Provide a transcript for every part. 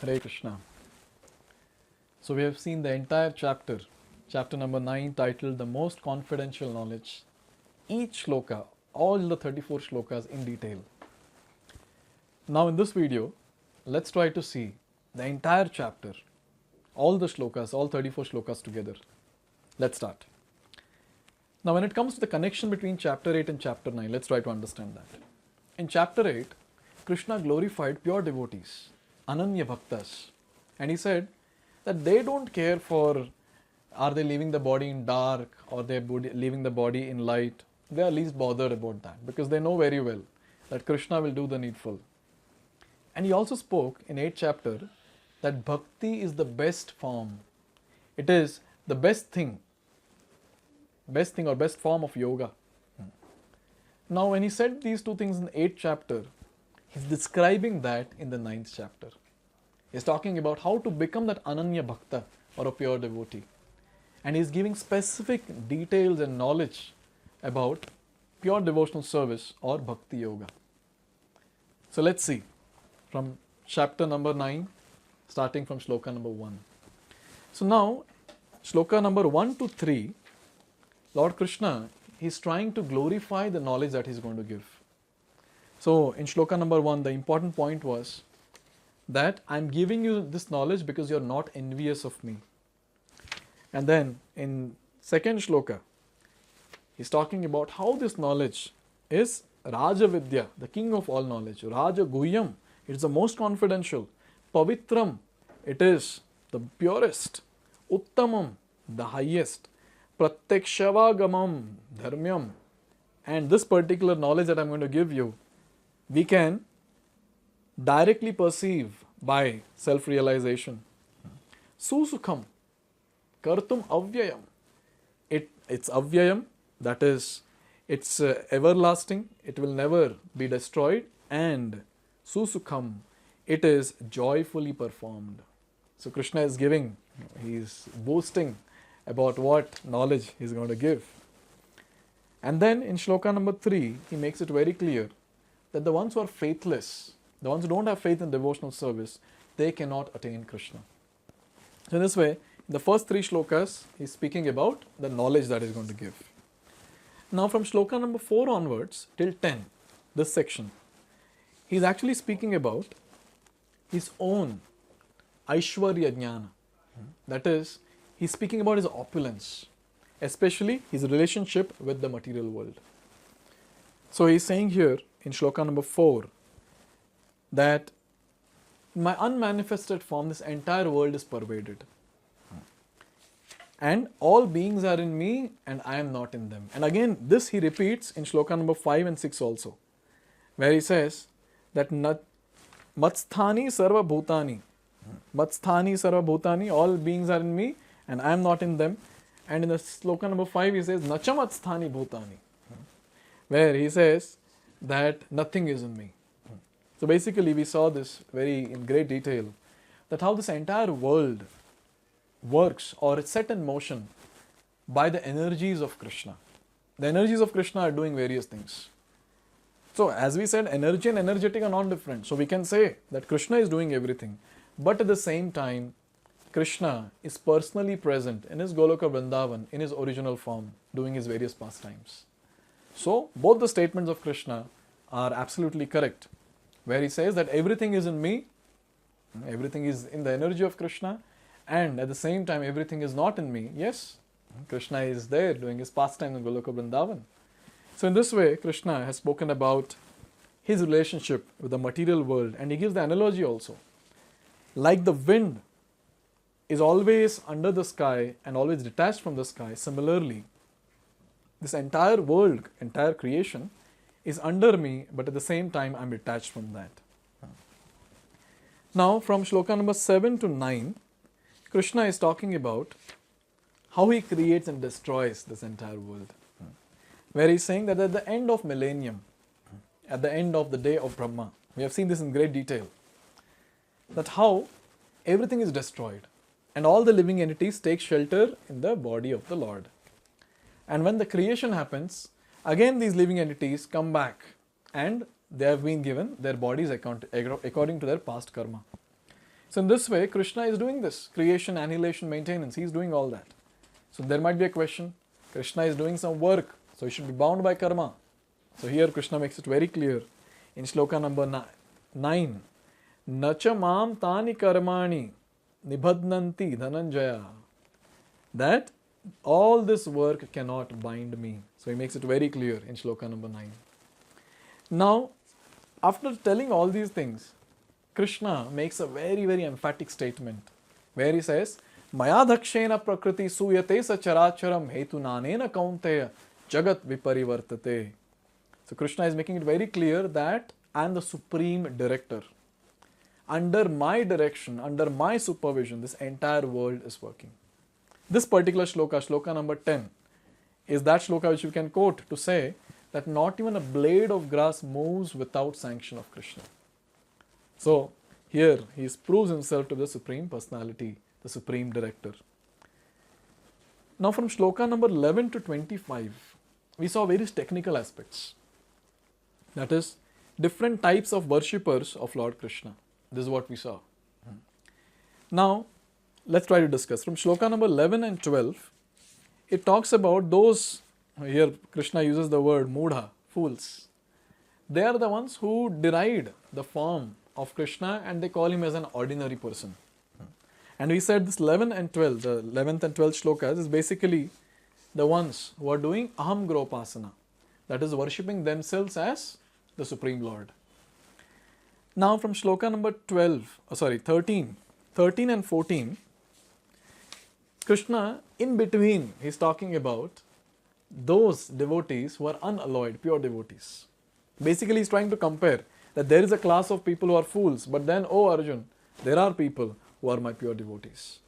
Hare Krishna. So we have seen the entire chapter, chapter number 9, titled The Most Confidential Knowledge. Each shloka, all the 34 shlokas in detail. Now in this video, let's try to see the entire chapter, all the shlokas, all 34 shlokas together. Let's start. Now when it comes to the connection between chapter 8 and chapter 9, let's try to understand that. In chapter 8, Krishna glorified pure devotees, Ananya Bhaktas, and he said that they don't care for are they leaving the body in dark or they're leaving the body in light. They are least bothered about that because they know very well that Krishna will do the needful. And he also spoke in 8th chapter that bhakti is the best form. It is the best thing or best form of yoga. Now when he said these two things in 8th chapter, he's describing that in the 9th chapter. He's talking about how to become that Ananya Bhakta or a pure devotee. And he's giving specific details and knowledge about pure devotional service or Bhakti Yoga. So let's see from chapter number 9, starting from shloka number 1. So now, shloka number 1 to 3, Lord Krishna, he's trying to glorify the knowledge that he's going to give. So in shloka number 1, the important point was that I'm giving you this knowledge because you're not envious of me. And then in second shloka, he's talking about how this knowledge is Raja Vidya, the king of all knowledge. Raja Guhyam, it's the most confidential. Pavitram, it is the purest. Uttamam, the highest. Pratyakshavagamam, dharmyam. And this particular knowledge that I'm going to give you, we can directly perceive by self-realization. Susukham, kartum avyayam. It's avyayam, that is, it's everlasting, it will never be destroyed, and susukham, it is joyfully performed. So Krishna is giving, he's boasting about what knowledge he's going to give. And then in shloka number 3, he makes it very clear that the ones who are faithless, the ones who don't have faith in devotional service, they cannot attain Krishna. So in this way, in the first 3 shlokas, he's speaking about the knowledge that he's going to give. Now from shloka number 4 onwards till 10, this section, he's actually speaking about his own Aishwarya Jnana. That is, he's speaking about his opulence, especially his relationship with the material world. So he's saying here in shloka number 4 that in my unmanifested form, this entire world is pervaded. And all beings are in me and I am not in them. And again, this he repeats in shloka number 5 and 6 also, where he says that matsthani sarva bhutani, all beings are in me and I am not in them. And in the shloka number 5 he says nacha matsthani bhutani, where he says that nothing is in me. So basically we saw this very in great detail, that how this entire world works or is set in motion by the energies of Krishna. The energies of Krishna are doing various things. So as we said, energy and energetic are not different. So we can say that Krishna is doing everything. But at the same time, Krishna is personally present in his Goloka Vrindavan, in his original form, doing his various pastimes. So both the statements of Krishna are absolutely correct, where he says that everything is in me, everything is in the energy of Krishna, and at the same time everything is not in me. Yes, Krishna is there doing his pastime in Goloka Vrindavan. So in this way, Krishna has spoken about his relationship with the material world, and he gives the analogy also. Like the wind is always under the sky and always detached from the sky, similarly, this entire world, entire creation is under me, but at the same time I am detached from that. Now from shloka number 7 to 9, Krishna is talking about how he creates and destroys this entire world. Where he is saying that at the end of millennium, at the end of the day of Brahma, we have seen this in great detail, that how everything is destroyed and all the living entities take shelter in the body of the Lord. And when the creation happens, again these living entities come back and they have been given their bodies according to their past karma. So in this way, Krishna is doing this creation, annihilation, maintenance. He is doing all that. So there might be a question. Krishna is doing some work, so he should be bound by karma. So here Krishna makes it very clear in shloka number 9. Nacha mam tani karmani nibhadnanti dhananjaya. That all this work cannot bind me. So he makes it very clear in shloka number 9. Now, after telling all these things, Krishna makes a very, very emphatic statement where he says, Maya dakshena prakriti suyate sa characharam hetunanena kaunteya jagat viparivartate. So Krishna is making it very clear that I am the supreme director. Under my direction, under my supervision, this entire world is working. This particular shloka, shloka number 10, is that shloka which you can quote to say that not even a blade of grass moves without sanction of Krishna. So here he proves himself to be the Supreme Personality, the Supreme Director. Now from shloka number 11 to 25, we saw various technical aspects. That is, different types of worshippers of Lord Krishna. This is what we saw. Now, let's try to discuss. From shloka number 11 and 12, it talks about those, here Krishna uses the word mudha, fools. They are the ones who deride the form of Krishna and they call him as an ordinary person. And we said this 11 and 12, the 11th and 12th shlokas is basically the ones who are doing aham gropasana, that is worshipping themselves as the Supreme Lord. Now from shloka number 13 and 14, Krishna, in between, he is talking about those devotees who are unalloyed, pure devotees. Basically, he is trying to compare that there is a class of people who are fools, but then, oh Arjun, there are people who are my pure devotees.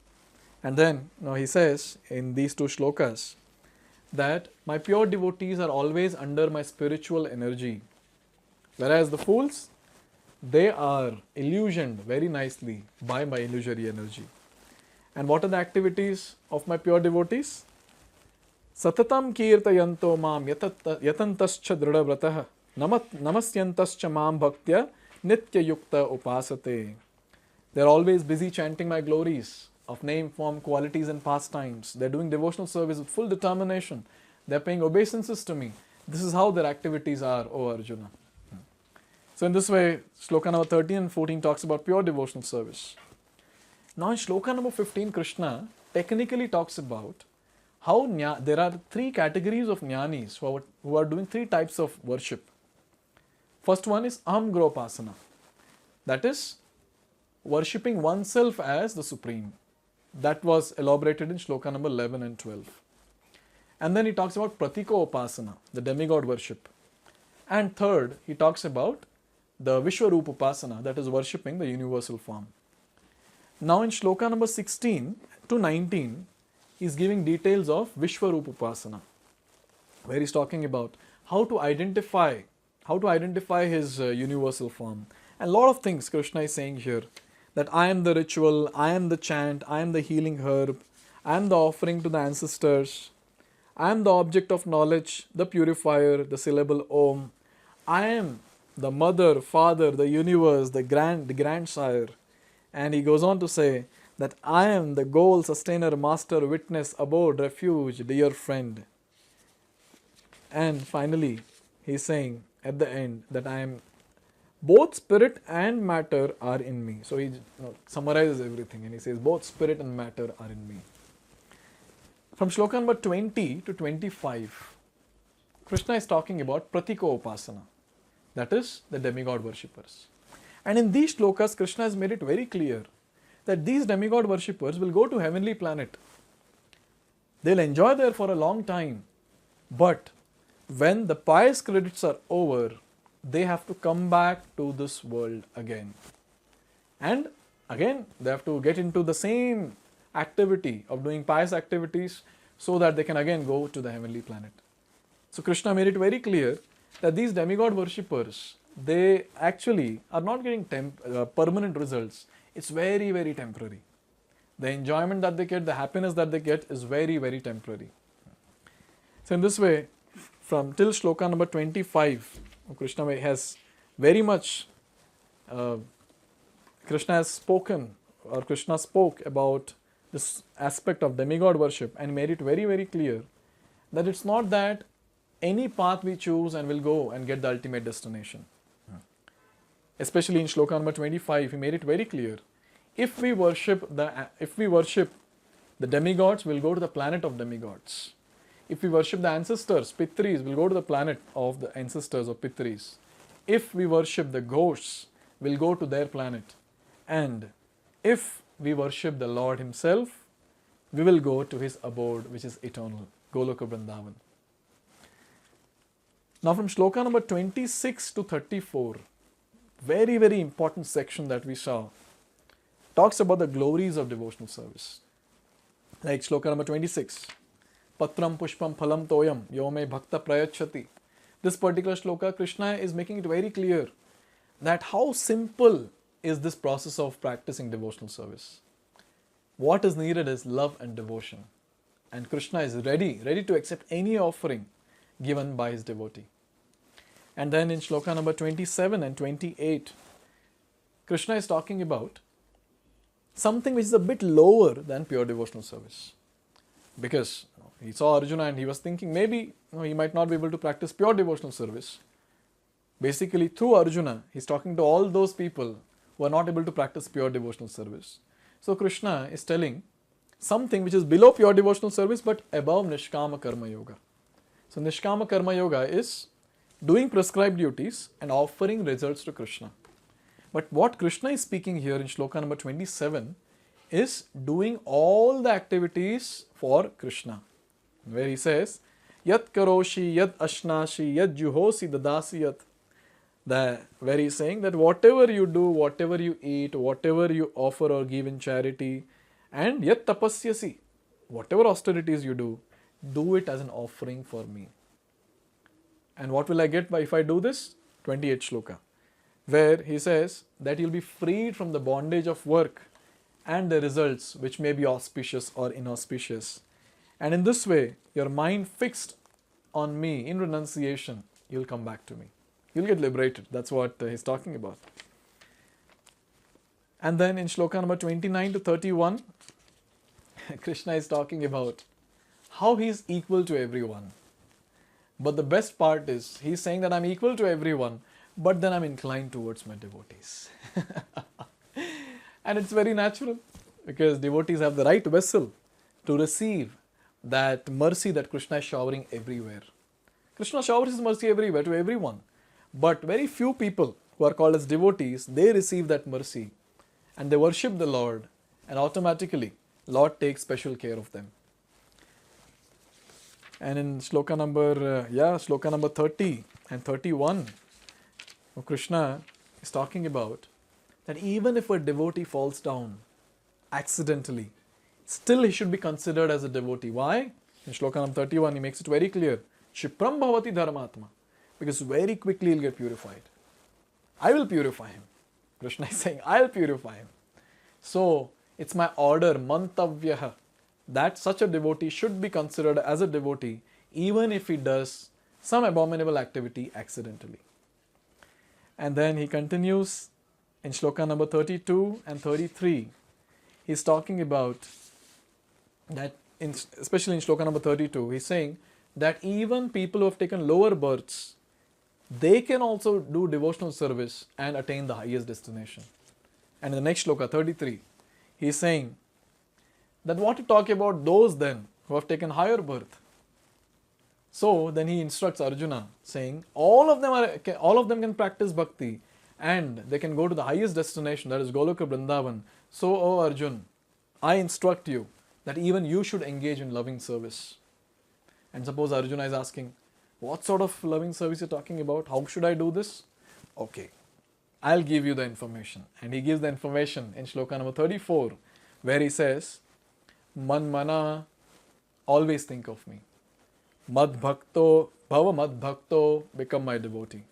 And then, now he says in these two shlokas that my pure devotees are always under my spiritual energy, whereas the fools, they are illusioned very nicely by my illusory energy. And what are the activities of my pure devotees? Satatam kirtayanto mam yatantascha dridavratah namasyantascha mam bhaktya nitya yukta upasate. They are always busy chanting my glories of name, form, qualities and pastimes. They are doing devotional service with full determination. They are paying obeisances to me. This is how their activities are, O Arjuna. So in this way, shloka number 13 and 14 talks about pure devotional service. Now in shloka number 15, Krishna technically talks about how there are three categories of jnanis who are doing three types of worship. First one is aham gropasana, that is worshipping oneself as the Supreme. That was elaborated in shloka number 11 and 12. And then he talks about pratiko upasana, the demigod worship. And third, he talks about the Vishwarupa upasana, that is worshipping the universal form. Now in shloka number 16 to 19, he is giving details of Vishwarupa upasana, where he is talking about how to identify his universal form. And a lot of things Krishna is saying here, that I am the ritual, I am the chant, I am the healing herb, I am the offering to the ancestors, I am the object of knowledge, the purifier, the syllable Om, I am the mother, father, the universe, the grandsire. And he goes on to say that I am the goal, sustainer, master, witness, abode, refuge, dear friend. And finally, he is saying at the end that I am both spirit and matter are in me. So he summarizes everything and he says both spirit and matter are in me. From shloka number 20 to 25, Krishna is talking about pratiko upasana, that is the demigod worshippers. And in these shlokas, Krishna has made it very clear that these demigod worshippers will go to heavenly planet. They'll enjoy there for a long time, but when the pious credits are over, they have to come back to this world again. And again, they have to get into the same activity of doing pious activities so that they can again go to the heavenly planet. So Krishna made it very clear that these demigod worshippers, they actually are not getting permanent results. It's very, very temporary. The enjoyment that they get, the happiness that they get is very, very temporary. So in this way, from till shloka number 25, Krishna has very much, Krishna has spoken or Krishna spoke about this aspect of demigod worship and made it very, very clear that it's not that any path we choose and we'll go and get the ultimate destination. Especially in shloka number 25, he made it very clear. If we worship the demigods, we'll go to the planet of demigods. If we worship the ancestors, Pitris, we'll go to the planet of the ancestors of Pitris. If we worship the ghosts, we'll go to their planet. And if we worship the Lord Himself, we will go to His abode, which is eternal, Goloka Vrindavan. Now from shloka number 26 to 34, very, very important section that we saw, talks about the glories of devotional service. Like shloka number 26, Patram Pushpam Phalam Toyam Yome Bhakta Prayachati. This particular shloka, Krishna is making it very clear that how simple is this process of practicing devotional service. What is needed is love and devotion. And Krishna is ready to accept any offering given by his devotee. And then in shloka number 27 and 28, Krishna is talking about something which is a bit lower than pure devotional service. Because he saw Arjuna and he was thinking maybe he might not be able to practice pure devotional service. Basically, through Arjuna, he's talking to all those people who are not able to practice pure devotional service. So Krishna is telling something which is below pure devotional service but above Nishkama Karma Yoga. So Nishkama Karma Yoga is doing prescribed duties and offering results to Krishna. But what Krishna is speaking here in shloka number 27 is doing all the activities for Krishna. Where he says, Yat karoshi, yat ashnashi, yat juhosi dadasi yat. Where he is saying that whatever you do, whatever you eat, whatever you offer or give in charity, and yat tapasyasi, whatever austerities you do it as an offering for me. And what will I get if I do this? 28 shloka, where he says that you'll be freed from the bondage of work and the results which may be auspicious or inauspicious. And in this way, your mind fixed on me in renunciation, you'll come back to me. You'll get liberated. That's what he's talking about. And then in shloka number 29 to 31, Krishna is talking about how he is equal to everyone. But the best part is, he's saying that I'm equal to everyone, but then I'm inclined towards my devotees. And it's very natural, because devotees have the right vessel to receive that mercy that Krishna is showering everywhere. Krishna showers his mercy everywhere to everyone. But very few people who are called as devotees, they receive that mercy and they worship the Lord, and automatically Lord takes special care of them. And in shloka number 30 and 31, Krishna is talking about that even if a devotee falls down accidentally, still he should be considered as a devotee. Why? In shloka number 31, he makes it very clear. Shipram bhavati dharmatma. Because very quickly he'll get purified. I will purify him. Krishna is saying, I'll purify him. So, it's my order, mantavyaha, that such a devotee should be considered as a devotee even if he does some abominable activity accidentally. And then he continues in shloka number 32 and 33. He's talking about that, especially in shloka number 32, he's saying that even people who have taken lower births, they can also do devotional service and attain the highest destination. And in the next shloka, 33, he's saying that what to talk about those then who have taken higher birth. So then he instructs Arjuna saying, all of them can practice bhakti and they can go to the highest destination, that is Goloka Vrindavan. So, O Arjun, I instruct you that even you should engage in loving service. And suppose Arjuna is asking, what sort of loving service you're talking about? How should I do this? Okay, I'll give you the information. And he gives the information in shloka number 34, where he says, Man mana, always think of me. Mad bhakto, bhava mad bhakto, become my devotee.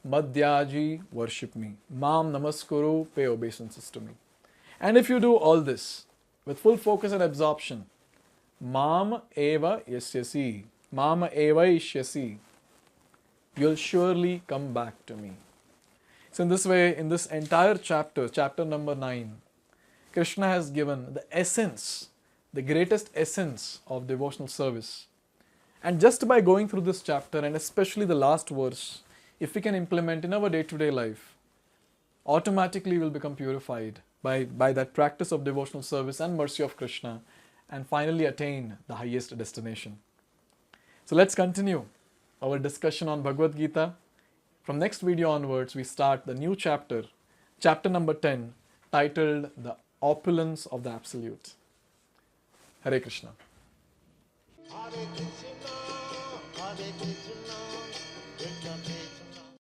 Madhyaji, worship me. Mam namaskuru, pay obeisances to me. And if you do all this with full focus and absorption, Mam eva yasyasi, Mama eva ishyasi, you'll surely come back to me. So in this way, in this entire chapter, chapter number 9, Krishna has given the essence, the greatest essence of devotional service. And just by going through this chapter, and especially the last verse, if we can implement in our day-to-day life, automatically we'll become purified by that practice of devotional service and mercy of Krishna, and finally attain the highest destination. So let's continue our discussion on Bhagavad Gita. From next video onwards, we start the new chapter, chapter number 10, titled The Opulence of the Absolute. Hare Krishna. Hare Krishna, Krishna Krishna